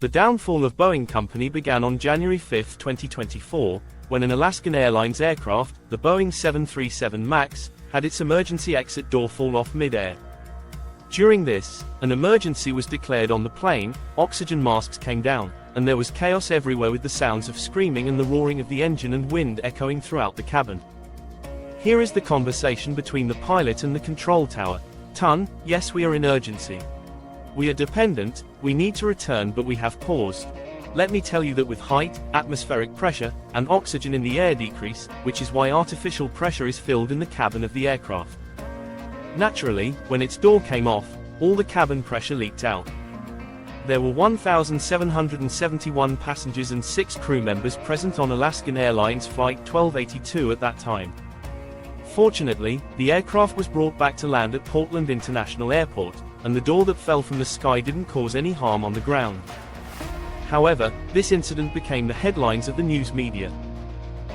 The downfall of Boeing Company began on January 5, 2024, when an Alaskan Airlines aircraft, the Boeing 737 MAX, had its emergency exit door fall off mid-air. During this, an emergency was declared on the plane, oxygen masks came down, and there was chaos everywhere with the sounds of screaming and the roaring of the engine and wind echoing throughout the cabin. Here is the conversation between the pilot and the control tower. "Ton, yes, we are in urgency. We are dependent, we need to return, but we have paused. Let me tell you that with height, atmospheric pressure, and oxygen in the air decrease, which is why artificial pressure is filled in the cabin of the aircraft." Naturally, when its door came off, all the cabin pressure leaked out. There were 1,771 passengers and 6 crew members present on Alaskan Airlines Flight 1282 at that time. Fortunately, the aircraft was brought back to land at Portland International Airport, and the door that fell from the sky didn't cause any harm on the ground. However, this incident became the headlines of the news media.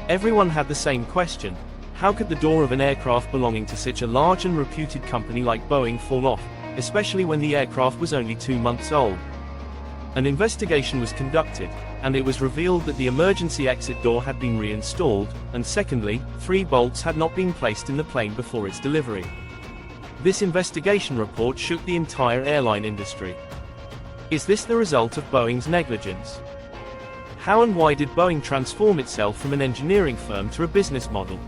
Everyone had the same question: how could the door of an aircraft belonging to such a large and reputed company like Boeing fall off, especially when the aircraft was only 2 months old? An investigation was conducted, and it was revealed that the emergency exit door had been reinstalled, and secondly, 3 bolts had not been placed in the plane before its delivery. This investigation report shook the entire airline industry. Is this the result of Boeing's negligence? How and why did Boeing transform itself from an engineering firm to a business model?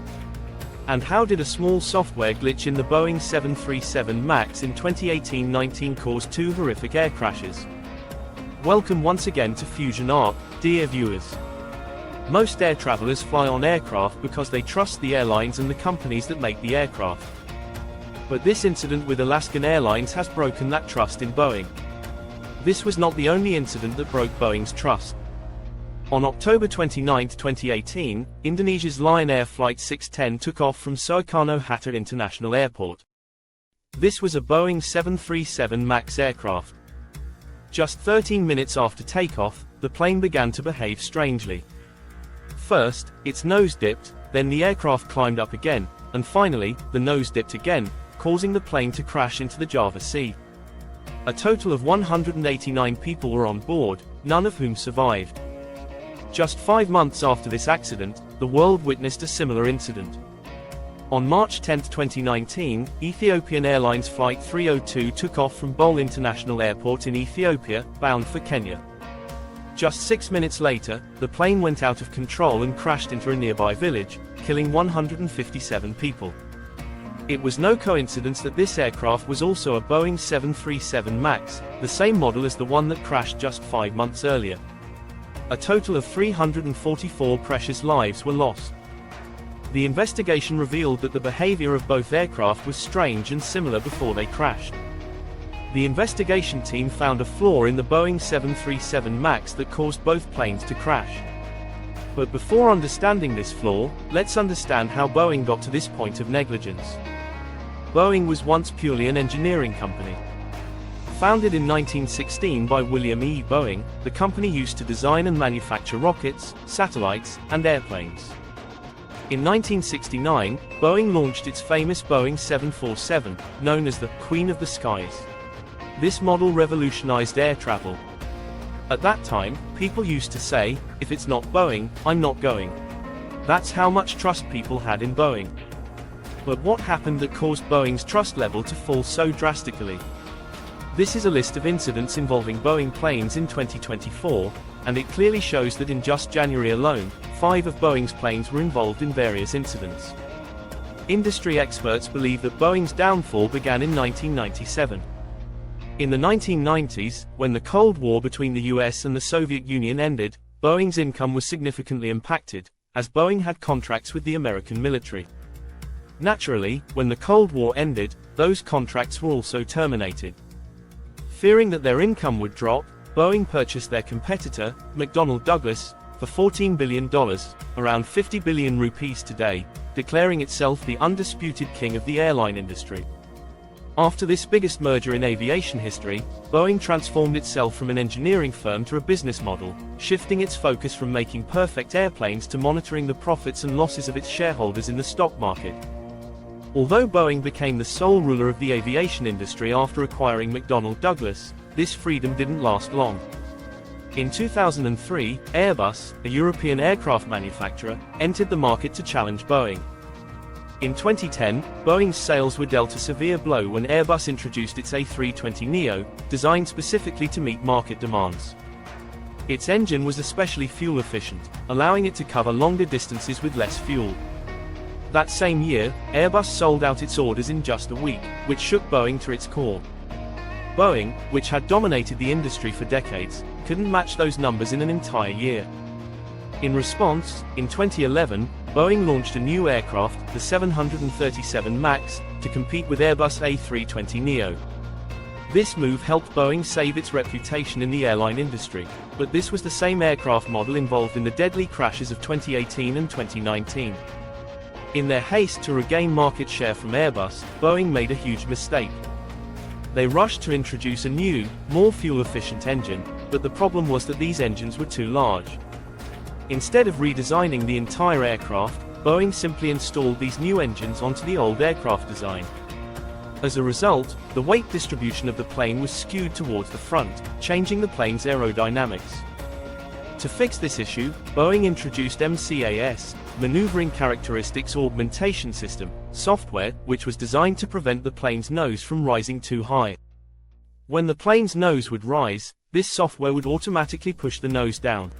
And how did a small software glitch in the Boeing 737 MAX in 2018-19 cause 2 horrific air crashes? Welcome once again to Fusion Arc, dear viewers. Most air travelers fly on aircraft because they trust the airlines and the companies that make the aircraft. But this incident with Alaskan Airlines has broken that trust in Boeing. This was not the only incident that broke Boeing's trust. On October 29, 2018, Indonesia's Lion Air Flight 610 took off from Soekarno-Hatta International Airport. This was a Boeing 737 MAX aircraft. Just 13 minutes after takeoff, the plane began to behave strangely. First, its nose dipped, then the aircraft climbed up again, and finally, the nose dipped again, causing the plane to crash into the Java Sea. A total of 189 people were on board, none of whom survived. Just 5 months after this accident, the world witnessed a similar incident. On March 10, 2019, Ethiopian Airlines Flight 302 took off from Bole International Airport in Ethiopia, bound for Kenya. Just 6 minutes later, the plane went out of control and crashed into a nearby village, killing 157 people. It was no coincidence that this aircraft was also a Boeing 737 MAX, the same model as the one that crashed just 5 months earlier. A total of 344 precious lives were lost. The investigation revealed that the behavior of both aircraft was strange and similar before they crashed. The investigation team found a flaw in the Boeing 737 MAX that caused both planes to crash. But before understanding this flaw, let's understand how Boeing got to this point of negligence. Boeing was once purely an engineering company. Founded in 1916 by William E. Boeing, the company used to design and manufacture rockets, satellites, and airplanes. In 1969, Boeing launched its famous Boeing 747, known as the Queen of the Skies. This model revolutionized air travel. At that time, people used to say, "If it's not Boeing, I'm not going." That's how much trust people had in Boeing. But what happened that caused Boeing's trust level to fall so drastically? This is a list of incidents involving Boeing planes in 2024, and it clearly shows that in just January alone, 5 of Boeing's planes were involved in various incidents. Industry experts believe that Boeing's downfall began in 1997. In the 1990s, when the Cold War between the US and the Soviet Union ended, Boeing's income was significantly impacted, as Boeing had contracts with the American military. Naturally, when the Cold War ended, those contracts were also terminated. Fearing that their income would drop, Boeing purchased their competitor, McDonnell Douglas, for $14 billion, around 50 billion rupees today, declaring itself the undisputed king of the airline industry. After this biggest merger in aviation history, Boeing transformed itself from an engineering firm to a business model, shifting its focus from making perfect airplanes to monitoring the profits and losses of its shareholders in the stock market. Although Boeing became the sole ruler of the aviation industry after acquiring McDonnell Douglas, this freedom didn't last long. In 2003, Airbus, a European aircraft manufacturer, entered the market to challenge Boeing. In 2010, Boeing's sales were dealt a severe blow when Airbus introduced its A320neo, designed specifically to meet market demands. Its engine was especially fuel efficient, allowing it to cover longer distances with less fuel. That same year, Airbus sold out its orders in just a week, which shook Boeing to its core. Boeing, which had dominated the industry for decades, couldn't match those numbers in an entire year. In response, in 2011, Boeing launched a new aircraft, the 737 MAX, to compete with Airbus A320neo. This move helped Boeing save its reputation in the airline industry, but this was the same aircraft model involved in the deadly crashes of 2018 and 2019. In their haste to regain market share from Airbus, Boeing made a huge mistake. They rushed to introduce a new, more fuel-efficient engine, but the problem was that these engines were too large. Instead of redesigning the entire aircraft, Boeing simply installed these new engines onto the old aircraft design. As a result, the weight distribution of the plane was skewed towards the front, changing the plane's aerodynamics. To fix this issue, Boeing introduced MCAS, Maneuvering Characteristics Augmentation System, software, which was designed to prevent the plane's nose from rising too high. When the plane's nose would rise, this software would automatically push the nose down.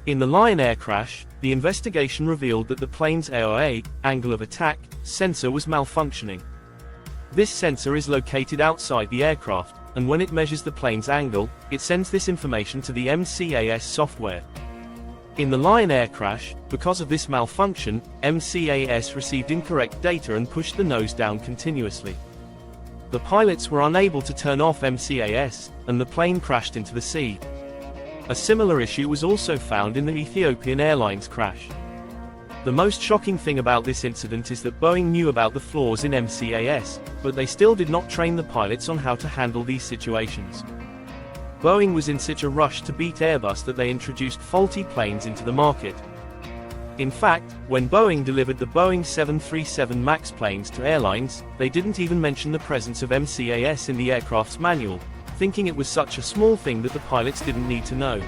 In the Lion Air crash, the investigation revealed that the plane's AOA, angle of attack, sensor was malfunctioning. This sensor is located outside the aircraft, and when it measures the plane's angle, it sends this information to the MCAS software. In the Lion Air crash, because of this malfunction, MCAS received incorrect data and pushed the nose down continuously. The pilots were unable to turn off MCAS, and the plane crashed into the sea. A similar issue was also found in the Ethiopian Airlines crash. The most shocking thing about this incident is that Boeing knew about the flaws in MCAS, but they still did not train the pilots on how to handle these situations. Boeing was in such a rush to beat Airbus that they introduced faulty planes into the market. In fact, when Boeing delivered the Boeing 737 MAX planes to airlines, they didn't even mention the presence of MCAS in the aircraft's manual, thinking it was such a small thing that the pilots didn't need to know.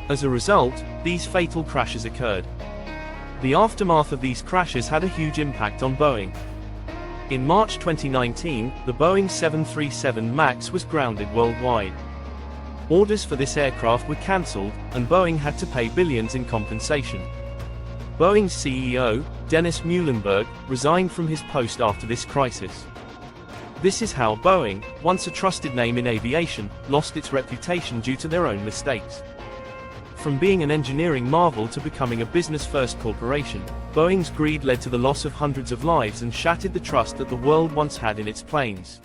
As a result, these fatal crashes occurred. The aftermath of these crashes had a huge impact on Boeing. In March 2019, the Boeing 737 MAX was grounded worldwide. Orders for this aircraft were cancelled, and Boeing had to pay billions in compensation. Boeing's CEO, Dennis Muilenburg, resigned from his post after this crisis. This is how Boeing, once a trusted name in aviation, lost its reputation due to their own mistakes. From being an engineering marvel to becoming a business-first corporation, Boeing's greed led to the loss of hundreds of lives and shattered the trust that the world once had in its planes.